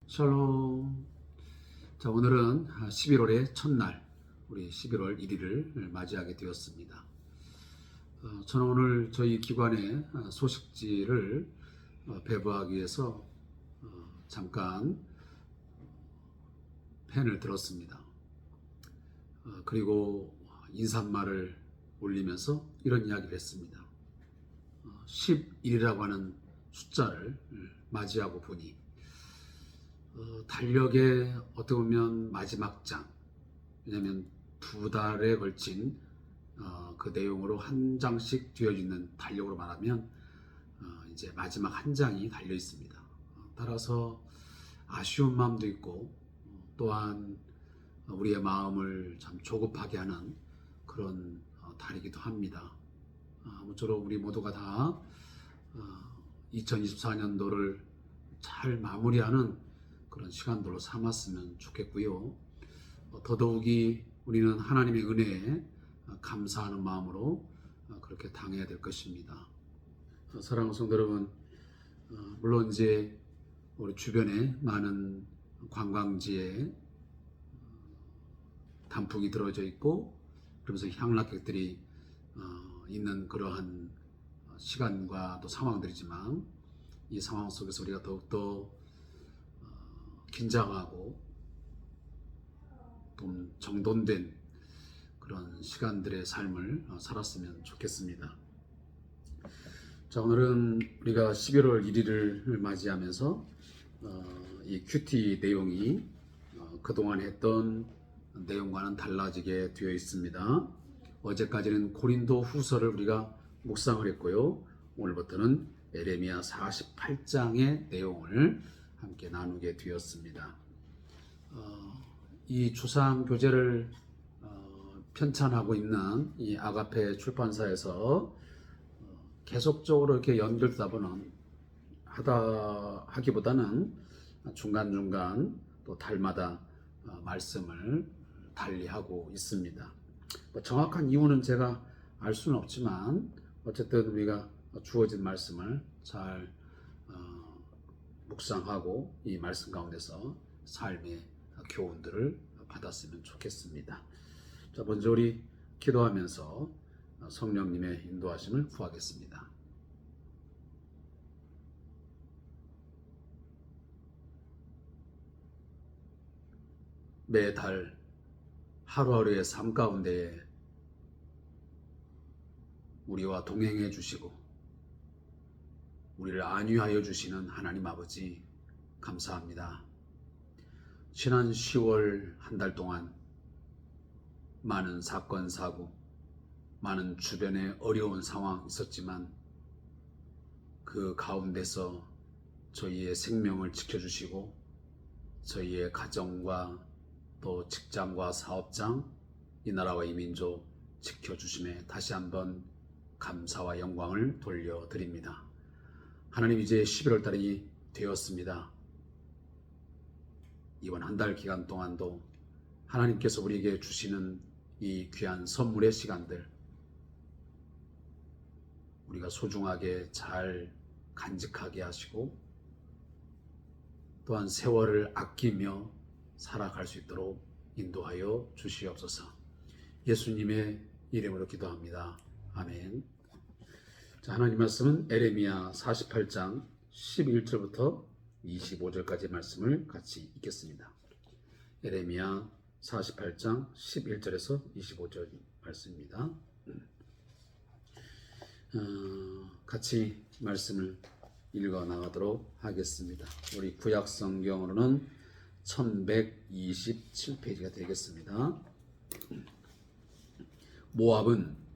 샬롬. 자, 오늘은 11월의 첫날, 우리 11월 1일을 맞이하게 되었습니다. 저는 오늘 저희 기관의 소식지를 배부하기 위해서 잠깐 펜을 들었습니다. 그리고 인사말을 올리면서 이런 이야기를 했습니다. 11이라고 하는 숫자를 맞이하고 보니 달력의 어떻게 보면 마지막 장, 왜냐하면 2달에 걸친 그 내용으로 한 장씩 되어 있는 달력으로 말하면 이제 마지막 한 장이 달려 있습니다. 따라서 아쉬운 마음도 있고 또한 우리의 마음을 참 조급하게 하는 그런 달이기도 합니다. 아무쪼록 우리 모두가 다 2024년도를 잘 마무리하는 그런 시간들로 삼았으면 좋겠고요. 더더욱이 우리는 하나님의 은혜에 감사하는 마음으로 그렇게 당해야 될 것입니다. 사랑하는 성도 여러분, 물론 이제 우리 주변에 많은 관광지에 단풍이 들어져 있고 그러면서 향락객들이 있는 그러한 시간과 또 상황들이지만 이 상황 속에서 우리가 더욱더 긴장하고 좀 정돈된 그런 시간들의 삶을 살았으면 좋겠습니다. 자, 오늘은 우리가 11월 1일을 맞이하면서 이 큐티 내용이 그동안 했던 내용과는 달라지게 되어 있습니다. 어제까지는 고린도 후서를 우리가 묵상을 했고요. 오늘부터는 에레미야 48장의 내용을 함께 나누게 되었습니다. 이 주상 교재를 편찬하고 있는 이 아가페 출판사에서 계속적으로 이렇게 연결되다 보는 하기보다는 중간중간 또 달마다 말씀을 달리하고 있습니다. 정확한 이유는 제가 알 수는 없지만 어쨌든 우리가 주어진 말씀을 잘 묵상하고 이 말씀 가운데서 삶의 교훈들을 받았으면 좋겠습니다. 자, 먼저 우리 기도하면서 성령님의 인도하심을 구하겠습니다. 매달 하루하루의 삶 가운데에 우리와 동행해 주시고 우리를 안위하여 주시는 하나님 아버지 감사합니다. 지난 10월 한 달 동안 많은 사건 사고, 많은 주변에 어려운 상황 있었지만 그 가운데서 저희의 생명을 지켜주시고 저희의 가정과 또 직장과 사업장, 이 나라와 이 민족 지켜주심에 다시 한번 감사와 영광을 돌려드립니다. 하나님, 이제 11월 달이 되었습니다. 이번 한 달 기간 동안도 하나님께서 우리에게 주시는 이 귀한 선물의 시간들 우리가 소중하게 잘 간직하게 하시고 또한 세월을 아끼며 살아갈 수 있도록 인도하여 주시옵소서. 예수님의 이름으로 기도합니다. 아멘. 자, 하나님 말씀은 에레미야 48장 11절부터 25절까지 말씀을 같이 읽겠습니다. 에레미야 48장 11절에서 25절 말씀입니다. 같이 말씀을 읽어 나가도록 하겠습니다. 우리 구약 성경으로는 1127페이지가 되겠습니다. 모압은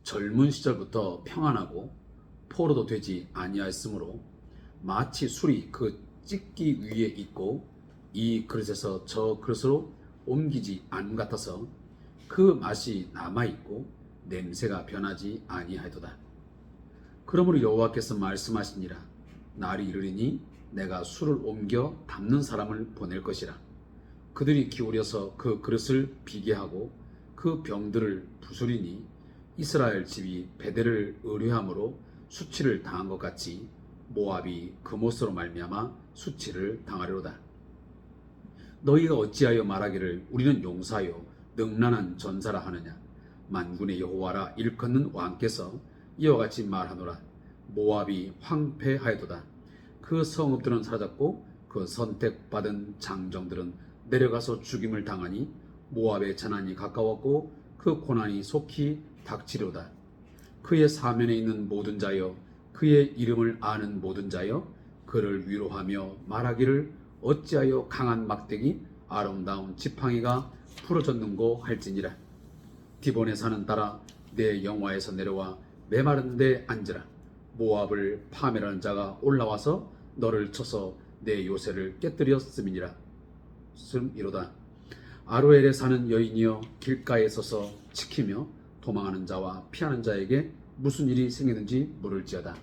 젊은 시절부터 평안하고 포로도 되지 아니하였으므로 마치 술이 그 찢기 위에 있고 이 그릇에서 저 그릇으로 옮기지 않음 같아서 그 맛이 남아있고 냄새가 변하지 아니하였도다. 그러므로 여호와께서 말씀하시니라. 날이 이르리니 내가 술을 옮겨 담는 사람을 보낼 것이라. 그들이 기울여서 그 그릇을 비게 하고 그 병들을 부수리니 이스라엘 집이 베델을 의뢰함으로 수치를 당한 것 같이 모압이 그못으로 말미암아 수치를 당하리로다. 너희가 어찌하여 말하기를 우리는 용사요 능란한 전사라 하느냐. 만군의 여호와라 일컫는 왕께서 이와 같이 말하노라. 모압이 황폐하여도다. 그 성읍들은 사라졌고 그 선택받은 장정들은 내려가서 죽임을 당하니 모압의 재난이 가까웠고 그 고난이 속히 닥치려다. 그의 사면에 있는 모든 자여, 그의 이름을 아는 모든 자여, 그를 위로하며 말하기를 어찌하여 강한 막대기 아름다운 지팡이가 부러졌는고 할지니라. 디본에 사는 딸아, 내 영화에서 내려와 메마른 데 앉으라. 모압을 파멸하는 자가 올라와서 너를 쳐서 내 요새를 깨뜨렸음이니라. 이로다. 아로엘에 사는 여인이여, 길가에 서서 지키며 도망하는 자와 피하는 자에게 무슨 일이 생기는지 물을지어다.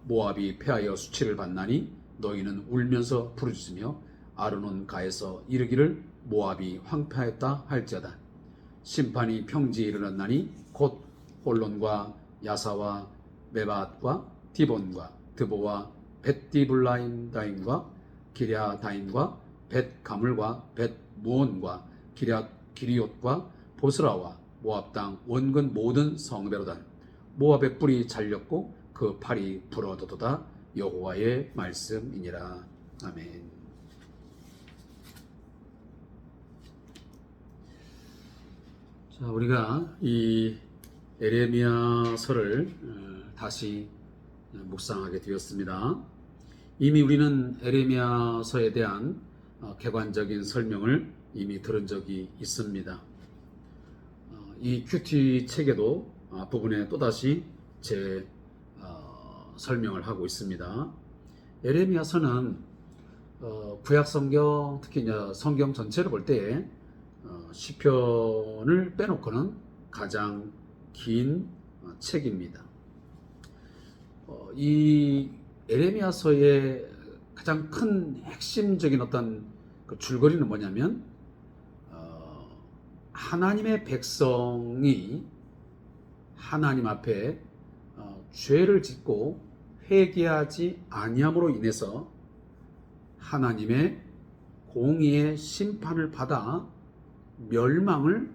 모압이 패하여 수치를 받나니 너희는 울면서 부르짖으며 아르논 가에서 이르기를 모압이 황폐하였다 할지어다. 심판이 평지에 이르렀나니 곧 홀론과 야사와 메밧과 디본과 드보와 벳디블라임다임과 기랴다임과 벳가물과 벳무온과 기리옷과 보스라와 모압 땅 원근 모든 성배로다. 모압의 뿔이 잘렸고 그 팔이 부러도도다. 여호와의 말씀이니라. 아멘. 자, 우리가 이 에레미야서를 다시 묵상하게 되었습니다. 이미 우리는 에레미야서에 대한 객관적인 설명을 이미 들은 적이 있습니다. 이 큐티 책에도 앞부분에 또다시 제 설명을 하고 있습니다. 에레미야서는 구약 성경, 특히 이제 성경 전체를 볼 때 시편을 빼놓고는 가장 긴 책입니다. 이 에레미야서의 가장 큰 핵심적인 어떤 그 줄거리는 뭐냐면 하나님의 백성이 하나님 앞에 죄를 짓고 회개하지 아니함으로 인해서 하나님의 공의의 심판을 받아 멸망을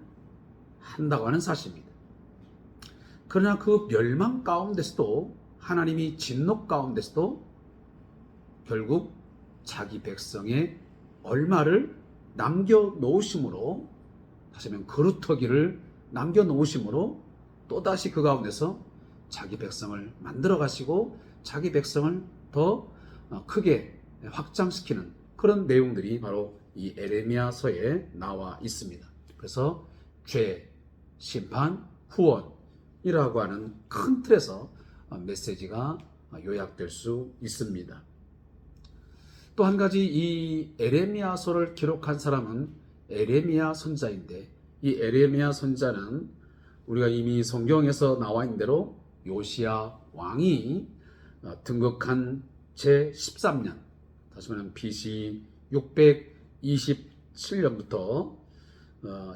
한다고 하는 사실입니다. 그러나 그 멸망 가운데서도 하나님이 진노 가운데서도 결국 자기 백성의 얼마를 남겨놓으심으로, 다시 말하면 그루터기를 남겨놓으심으로 또다시 그 가운데서 자기 백성을 만들어 가시고 자기 백성을 더 크게 확장시키는 그런 내용들이 바로 이 에레미야서에 나와 있습니다. 그래서 죄, 심판, 후원이라고 하는 큰 틀에서 메시지가 요약될 수 있습니다. 또 한 가지, 이 에레미야서를 기록한 사람은 에레미야 선자인데, 이 에레미야 선자는 우리가 이미 성경에서 나와 있는 대로 요시야 왕이 등극한 제13년, 다시 말하면 BC 627년부터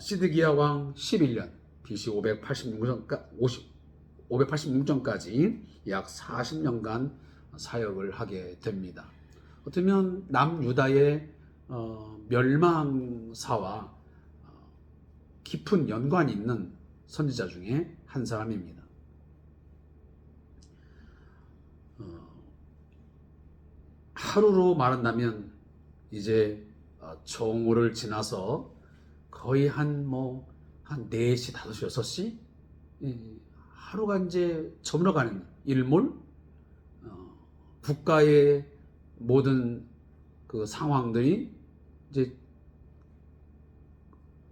시드기야 왕 11년, BC 586년까지 약 40년간 사역을 하게 됩니다. 어쩌면 남유다의 멸망사와 깊은 연관이 있는 선지자 중에 한 사람입니다. 하루로 말한다면 이제 정오를 지나서 거의 한 4시, 5시, 6시 하루가 이제 저물어가는 일몰, 국가의 모든 그 상황들이 이제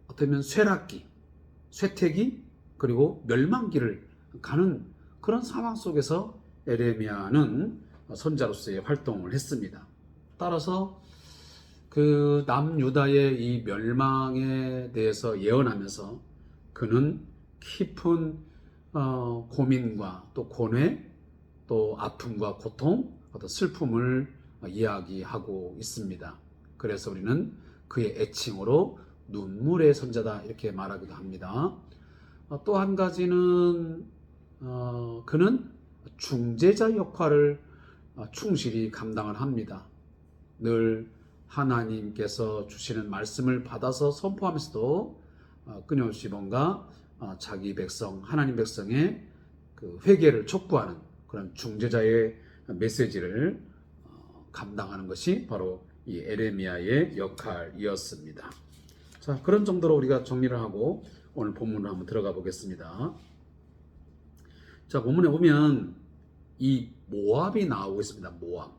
어쩌면 쇠락기, 쇠퇴기, 그리고 멸망기를 가는 그런 상황 속에서 에레미야는 선자로서의 활동을 했습니다. 따라서 그 남유다의 이 멸망에 대해서 예언하면서 그는 깊은 고민과 또 고뇌, 또 아픔과 고통, 어떤 슬픔을 이야기하고 있습니다. 그래서 우리는 그의 애칭으로 눈물의 선자다 이렇게 말하기도 합니다. 또 한 가지는 그는 중재자 역할을 충실히 감당을 합니다. 늘 하나님께서 주시는 말씀을 받아서 선포하면서도 끊임없이 뭔가 자기 백성, 하나님 백성의 그 회개를 촉구하는 그런 중재자의 메시지를 감당하는 것이 바로 이 에레미야의 역할이었습니다. 자, 그런 정도로 우리가 정리를 하고 오늘 본문으로 한번 들어가 보겠습니다. 자, 본문에 보면 이 모압이 나오고 있습니다. 모압.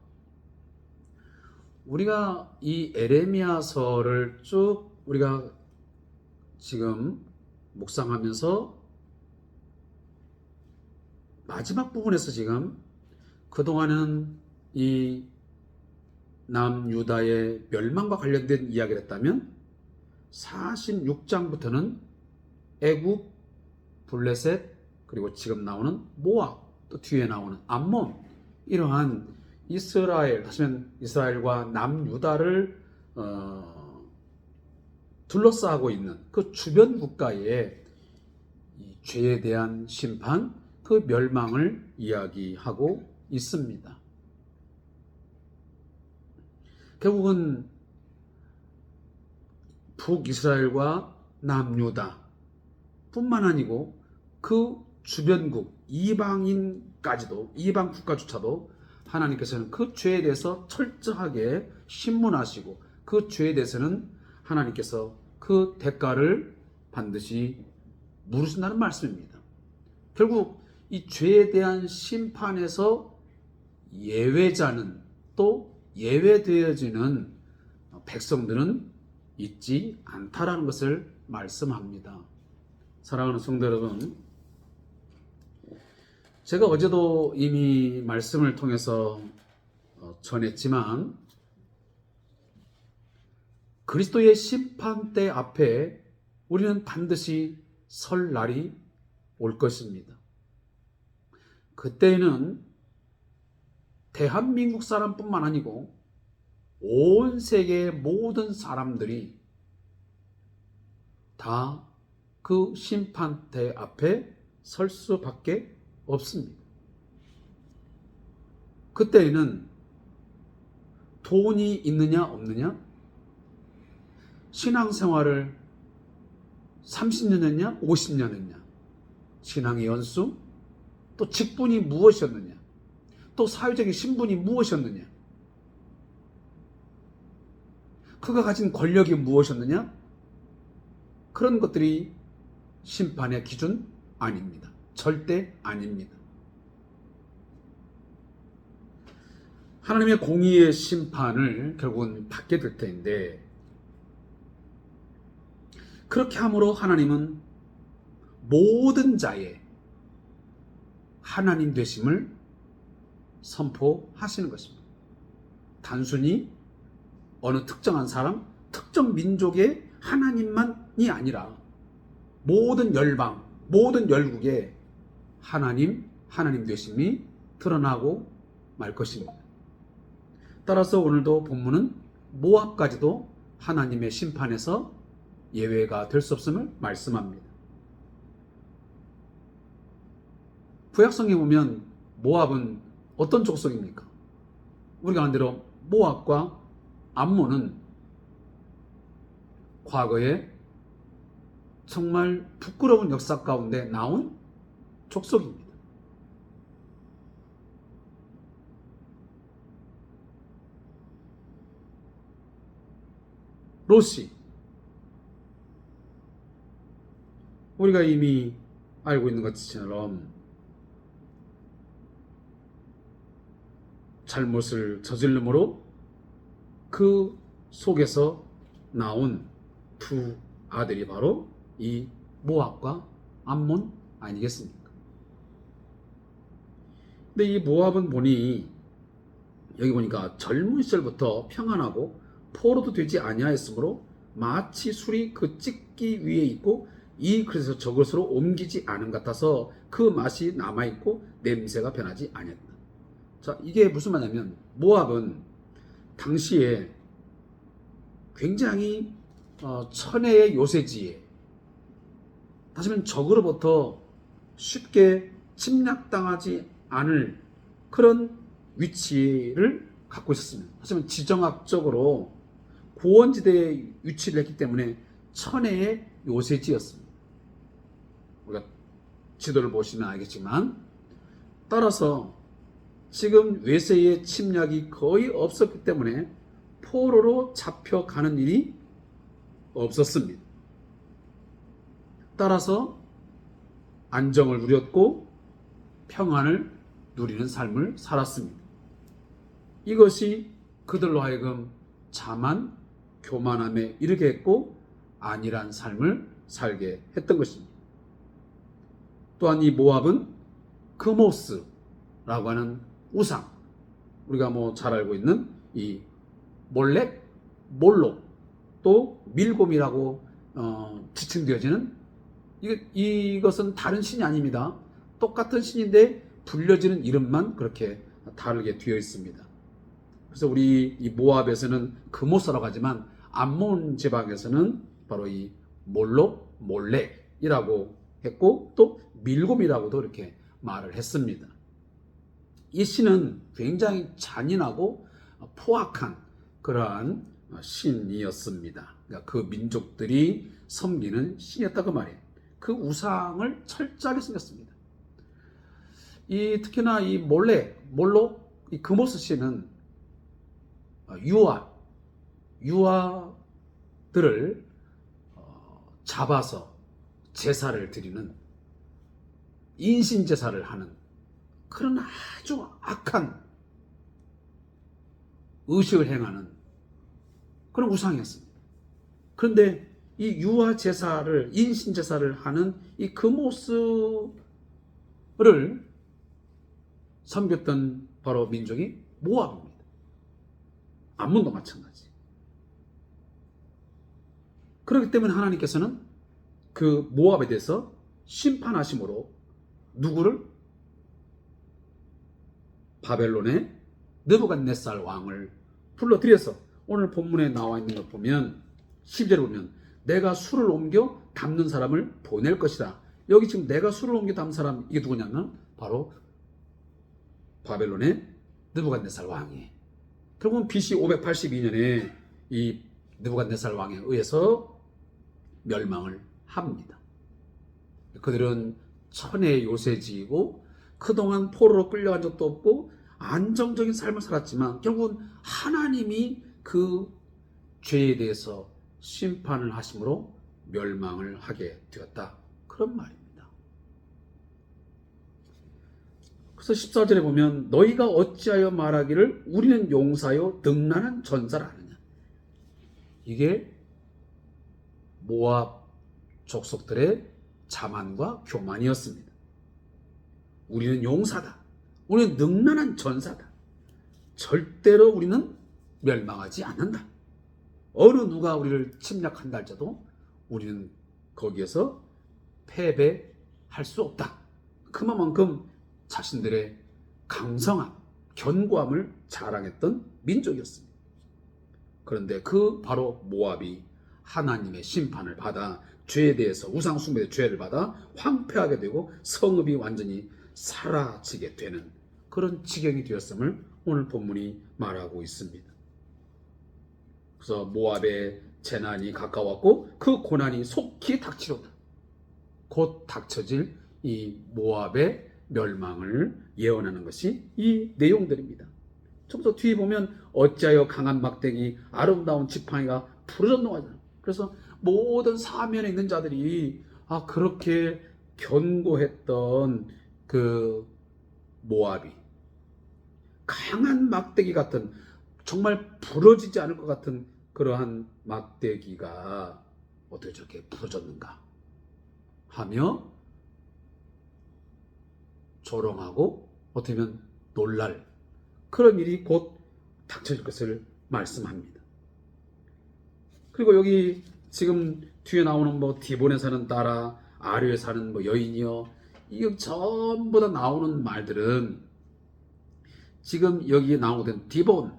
우리가 이 에레미야서를 쭉 우리가 지금 묵상하면서 마지막 부분에서 지금 그동안은 이 남유다의 멸망과 관련된 이야기를 했다면 46장부터는 애굽, 블레셋, 그리고 지금 나오는 모압, 또 뒤에 나오는 암몬, 이러한 이스라엘, 다시는 이스라엘과 남유다를 둘러싸고 있는 그 주변 국가의 이 죄에 대한 심판, 그 멸망을 이야기하고 있습니다. 결국은 북이스라엘과 남유다 뿐만 아니고 그 주변국 이방인까지도, 이방 국가조차도 하나님께서는 그 죄에 대해서 철저하게 신문하시고 그 죄에 대해서는 하나님께서 그 대가를 반드시 물으신다는 말씀입니다. 결국 이 죄에 대한 심판에서 예외자는, 또 예외되어지는 백성들은 있지 않다라는 것을 말씀합니다. 사랑하는 성도 여러분, 제가 어제도 이미 말씀을 통해서 전했지만 그리스도의 심판대 앞에 우리는 반드시 설 날이 올 것입니다. 그때에는 대한민국 사람뿐만 아니고 온 세계의 모든 사람들이 다 그 심판대 앞에 설 수밖에 없습니다. 그때에는 돈이 있느냐 없느냐, 신앙생활을 30년 했냐 50년 했냐, 신앙의 연수, 또 직분이 무엇이었느냐, 또 사회적인 신분이 무엇이었느냐, 그가 가진 권력이 무엇이었느냐, 그런 것들이 심판의 기준 아닙니다. 절대 아닙니다. 하나님의 공의의 심판을 결국은 받게 될 터인데, 그렇게 함으로 하나님은 모든 자의 하나님 되심을 선포하시는 것입니다. 단순히 어느 특정한 사람, 특정 민족의 하나님만이 아니라 모든 열방, 모든 열국의 하나님 되심이 드러나고 말 것입니다. 따라서 오늘도 본문은 모압까지도 하나님의 심판에서 예외가 될 수 없음을 말씀합니다. 구약성에 보면 모압은 어떤 족속입니까? 우리가 아는 대로 모압과 암몬은 과거에 정말 부끄러운 역사 가운데 나온 족속입니다. 롯이, 우리가 이미 알고 있는 것처럼 잘못을 저질름으로 그 속에서 나온 두 아들이 바로 이 모압과 암몬 아니겠습니까? 근데 이 모압은 보니 여기 보니까 젊은 시절부터 평안하고 포로도 되지 아니하였으므로 마치 술이 그 찢기 위에 있고 이 그래서 저것으로 옮기지 않은 것 같아서 그 맛이 남아있고 냄새가 변하지 아니했다. 자, 이게 무슨 말이냐면 모압은 당시에 굉장히 천혜의 요새지에, 다시 말하면 적으로부터 쉽게 침략당하지 않을 그런 위치를 갖고 있었습니다. 다시 말하면 지정학적으로 고원지대에 위치를 했기 때문에 천혜의 요새지였습니다. 우리가 지도를 보시면 알겠지만, 따라서 지금 외세의 침략이 거의 없었기 때문에 포로로 잡혀가는 일이 없었습니다. 따라서 안정을 누렸고 평안을 누리는 삶을 살았습니다. 이것이 그들로 하여금 자만 교만함에 이르게 했고 안일한 삶을 살게 했던 것입니다. 또한 이 모압은 그모스라고 하는 우상, 우리가 잘 알고 있는 이 몰렉, 몰록, 또 밀곰이라고 지칭되어지는 이것은 다른 신이 아닙니다. 똑같은 신인데 불려지는 이름만 그렇게 다르게 되어 있습니다. 그래서 우리 이 모압에서는 그모스라고 하지만 암몬 지방에서는 바로 이 몰록, 몰렉이라고 했고 또 밀곰이라고도 이렇게 말을 했습니다. 이 신은 굉장히 잔인하고 포악한 그러한 신이었습니다. 그러니까 그 민족들이 섬기는 신이었다 그 말이에요. 그 우상을 철저하게 숨겼습니다. 특히나 이 몰록, 이 그모스 신은 유아들을 잡아서 제사를 드리는 인신 제사를 하는 그런 아주 악한 의식을 행하는 그런 우상이었습니다. 그런데 이 유아 제사를 인신 제사를 하는 이 그모스를 섬겼던 바로 민족이 모압입니다. 암몬도 마찬가지. 그렇기 때문에 하나님께서는 그 모압에 대해서 심판하심으로 누구를? 바벨론의 느부갓네살 왕을 불러들여서 오늘 본문에 나와 있는 걸 보면 10절에 보면 내가 술을 옮겨 담는 사람을 보낼 것이다. 여기 지금 내가 술을 옮겨 담는 사람 이게 누구냐면 바로 바벨론의 느부갓네살 왕이에요. 결국은 BC 582년에 이 느부갓네살 왕에 의해서 멸망을 합니다. 그들은 천의 요새지이고 그동안 포로로 끌려간 적도 없고 안정적인 삶을 살았지만 결국은 하나님이 그 죄에 대해서 심판을 하심으로 멸망을 하게 되었다. 그런 말입니다. 그래서 14절에 보면 너희가 어찌하여 말하기를 우리는 용사요 능란한 전사를 아느냐. 이게 모압 족속들의 자만과 교만이었습니다. 우리는 용사다. 우리는 능란한 전사다. 절대로 우리는 멸망하지 않는다. 어느 누가 우리를 침략한다 할지라도 우리는 거기에서 패배할 수 없다. 그만큼 자신들의 강성함, 견고함을 자랑했던 민족이었습니다. 그런데 그 바로 모압이 하나님의 심판을 받아 죄에 대해서 우상 숭배의 죄를 받아 황폐하게 되고 성읍이 완전히 사라지게 되는 그런 지경이 되었음을 오늘 본문이 말하고 있습니다. 그래서 모압의 재난이 가까웠고 그 고난이 속히 닥치로다. 곧 닥쳐질 이 모압의 멸망을 예언하는 것이 이 내용들입니다. 좀 더 뒤에 보면 어찌하여 강한 막대기 아름다운 지팡이가 부러졌노. 그래서 모든 사면에 있는 자들이 그렇게 견고했던 그 모압이 강한 막대기 같은 정말 부러지지 않을 것 같은 그러한 막대기가 어떻게 저렇게 부러졌는가 하며 조롱하고 어떻게 보면 놀랄 그런 일이 곧 닥쳐질 것을 말씀합니다. 그리고 여기 지금 뒤에 나오는 디본에 사는 딸아, 아류에 사는 여인이여, 이거 전부 다 나오는 말들은 지금 여기 나오는 디본,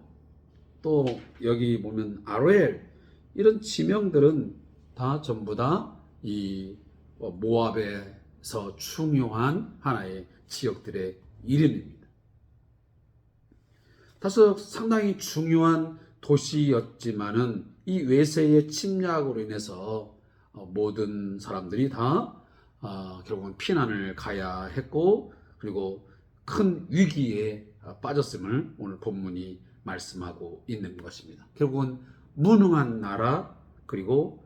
또 여기 보면 아로엘, 이런 지명들은 다 전부 다 이 모압에서 중요한 하나의 지역들의 이름입니다. 다소 상당히 중요한 도시였지만은 이 외세의 침략으로 인해서 모든 사람들이 다 결국은 피난을 가야 했고, 그리고 큰 위기에 빠졌음을 오늘 본문이 말씀하고 있는 것입니다. 결국은 무능한 나라, 그리고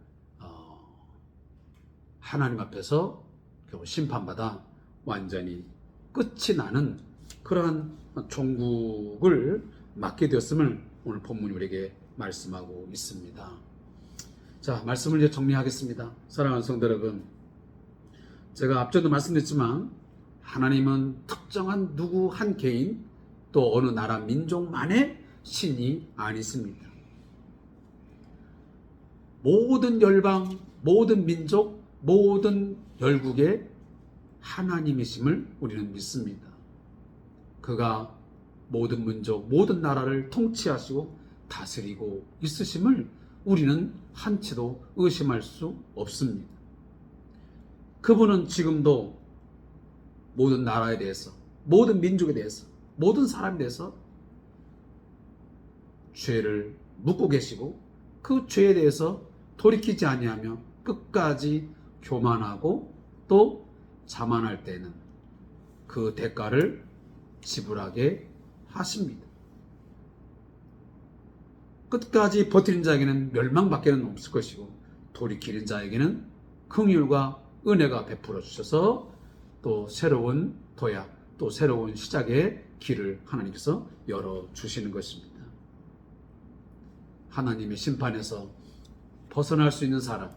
하나님 앞에서 결국 심판받아 완전히 끝이 나는 그러한 종국을 맞게 되었음을 오늘 본문이 우리에게 말씀하고 있습니다. 자, 말씀을 이제 정리하겠습니다. 사랑하는 성도 여러분, 제가 앞전도 말씀드렸지만 하나님은 특정한 누구 한 개인 또 어느 나라 민족만의 신이 아니십니다. 모든 열방, 모든 민족, 모든 열국의 하나님이심을 우리는 믿습니다. 그가 모든 민족, 모든 나라를 통치하시고 다스리고 있으심을 우리는 한치도 의심할 수 없습니다. 그분은 지금도 모든 나라에 대해서, 모든 민족에 대해서, 모든 사람에 대해서 죄를 묻고 계시고 그 죄에 대해서 돌이키지 아니하며 끝까지 교만하고 또 자만할 때는 그 대가를 지불하게 하십니다. 끝까지 버티는 자에게는 멸망밖에는 없을 것이고 돌이키는 자에게는 긍휼과 은혜가 베풀어 주셔서 또 새로운 도약, 또 새로운 시작의 길을 하나님께서 열어주시는 것입니다. 하나님의 심판에서 벗어날 수 있는 사람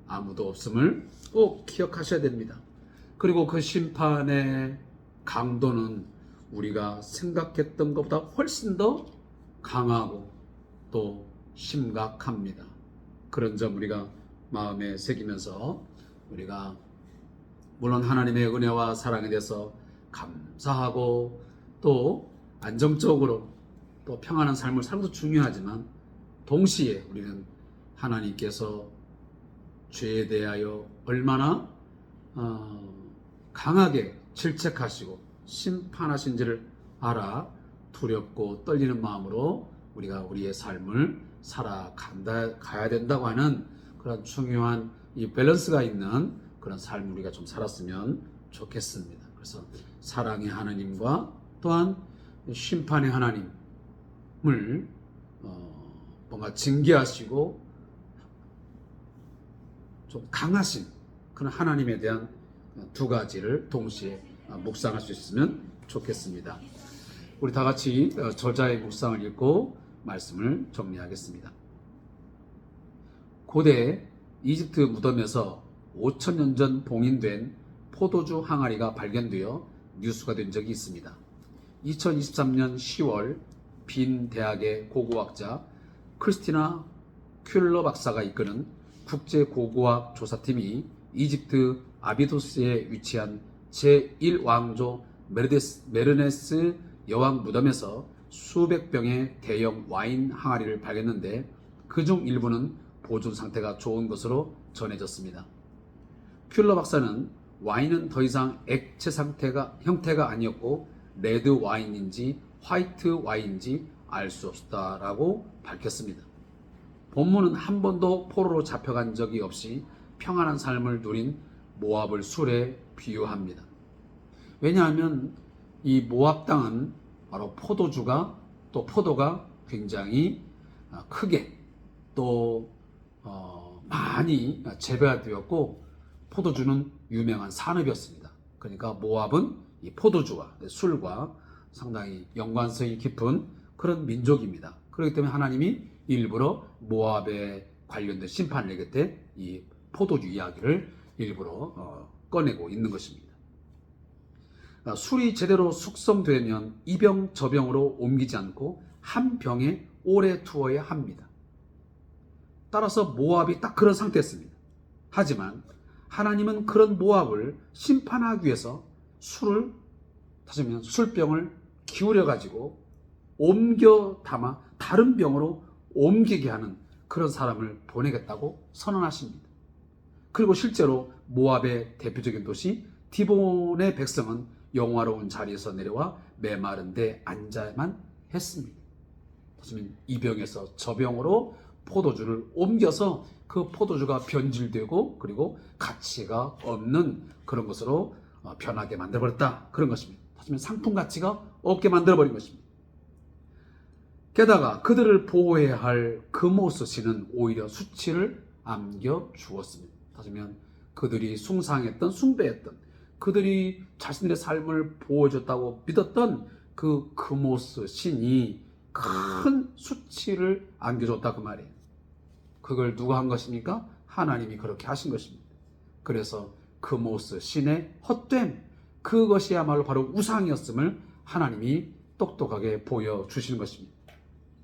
아무도 없음을 꼭 기억하셔야 됩니다. 그리고 그 심판의 강도는 우리가 생각했던 것보다 훨씬 더 강하고 또 심각합니다. 그런 점 우리가 마음에 새기면서 우리가 물론 하나님의 은혜와 사랑에 대해서 감사하고 또 안정적으로 또 평안한 삶을 사는 것도 중요하지만 동시에 우리는 하나님께서 죄에 대하여 얼마나 강하게 질책하시고 심판하신지를 알아 두렵고 떨리는 마음으로 우리가 우리의 삶을 살아가야 된다고 하는 그런 중요한 이 밸런스가 있는 그런 삶을 우리가 좀 살았으면 좋겠습니다. 그래서 사랑의 하나님과 또한 심판의 하나님을 뭔가 징계하시고 좀 강하신 그런 하나님에 대한 두 가지를 동시에 묵상할 수 있으면 좋겠습니다. 우리 다 같이 저자의 묵상을 읽고 말씀을 정리하겠습니다. 고대 이집트 무덤에서 5,000년 전 봉인된 포도주 항아리가 발견되어 뉴스가 된 적이 있습니다. 2023년 10월 빈 대학의 고고학자 크리스티나 큘러 박사가 이끄는 국제고고학 조사팀이 이집트 아비도스에 위치한 제1왕조 메르네스 여왕 무덤에서 수백 병의 대형 와인 항아리를 발견했는데 그중 일부는 보존 상태가 좋은 것으로 전해졌습니다. 큘러 박사는 와인은 더 이상 액체 형태가 아니었고 레드 와인인지 화이트 와인인지 알 수 없다라고 밝혔습니다. 본문은 한 번도 포로로 잡혀간 적이 없이 평안한 삶을 누린 모압을 술에 비유합니다. 왜냐하면 이 모압 땅은 바로 포도주가 또 포도가 굉장히 크게 또 많이 재배가 되었고 포도주는 유명한 산업이었습니다. 그러니까 모압은 이 포도주와 술과 상당히 연관성이 깊은 그런 민족입니다. 그렇기 때문에 하나님이 일부러 모압에 관련된 심판을 내릴 때 이 포도주 이야기를 일부러 꺼내고 있는 것입니다. 술이 제대로 숙성되면 이 병 저 병으로 옮기지 않고 한 병에 오래 두어야 합니다. 따라서 모압이 딱 그런 상태였습니다. 하지만 하나님은 그런 모압을 심판하기 위해서 술을, 다시 말하면 술병을 기울여 가지고 옮겨 담아 다른 병으로 옮기게 하는 그런 사람을 보내겠다고 선언하십니다. 그리고 실제로 모압의 대표적인 도시 디본의 백성은 영화로운 자리에서 내려와 메마른 데 앉아야만 했습니다. 이 병에서 저 병으로 포도주를 옮겨서 그 포도주가 변질되고 그리고 가치가 없는 그런 것으로 변하게 만들어버렸다. 그런 것입니다. 하지만 상품 가치가 없게 만들어버린 것입니다. 게다가 그들을 보호해야 할 금오스신은 오히려 수치를 안겨주었습니다. 하지만 그들이 숭상했던, 숭배했던, 그들이 자신들의 삶을 보호해줬다고 믿었던 그 금오스 신이 큰 수치를 안겨줬다 그 말이에요. 그걸 누가 한 것입니까? 하나님이 그렇게 하신 것입니다. 그래서 금오스 신의 헛됨, 그것이야말로 바로 우상이었음을 하나님이 똑똑하게 보여주시는 것입니다.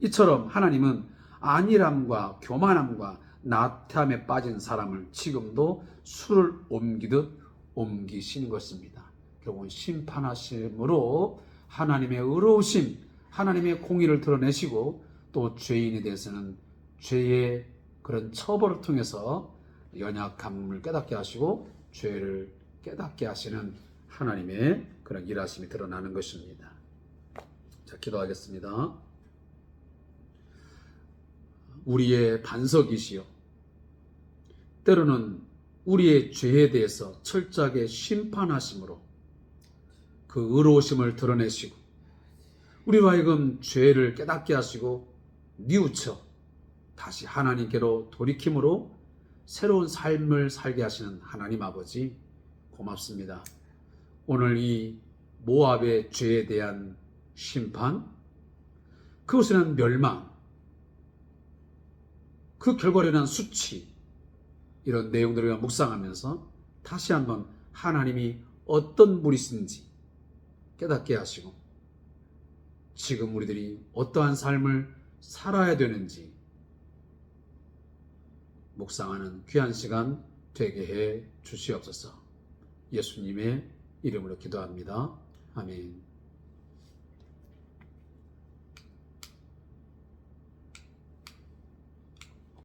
이처럼 하나님은 안일함과 교만함과 나태함에 빠진 사람을 지금도 술을 옮기듯 옮기시는 것입니다. 결국은 심판하심으로 하나님의 의로우심, 하나님의 공의를 드러내시고 또 죄인에 대해서는 죄의 그런 처벌을 통해서 연약함을 깨닫게 하시고 죄를 깨닫게 하시는 하나님의 그런 일하심이 드러나는 것입니다. 자, 기도하겠습니다. 우리의 반석이시여, 때로는 우리의 죄에 대해서 철저하게 심판하심으로 그 의로우심을 드러내시고 우리로 하여금 죄를 깨닫게 하시고 뉘우쳐 다시 하나님께로 돌이킴으로 새로운 삶을 살게 하시는 하나님 아버지, 고맙습니다. 오늘 이 모압의 죄에 대한 심판, 그것에는 멸망, 그 결과로 인한 수치, 이런 내용들을 묵상하면서 다시 한번 하나님이 어떤 분이신지 깨닫게 하시고 지금 우리들이 어떠한 삶을 살아야 되는지 묵상하는 귀한 시간 되게 해 주시옵소서. 예수님의 이름으로 기도합니다. 아멘.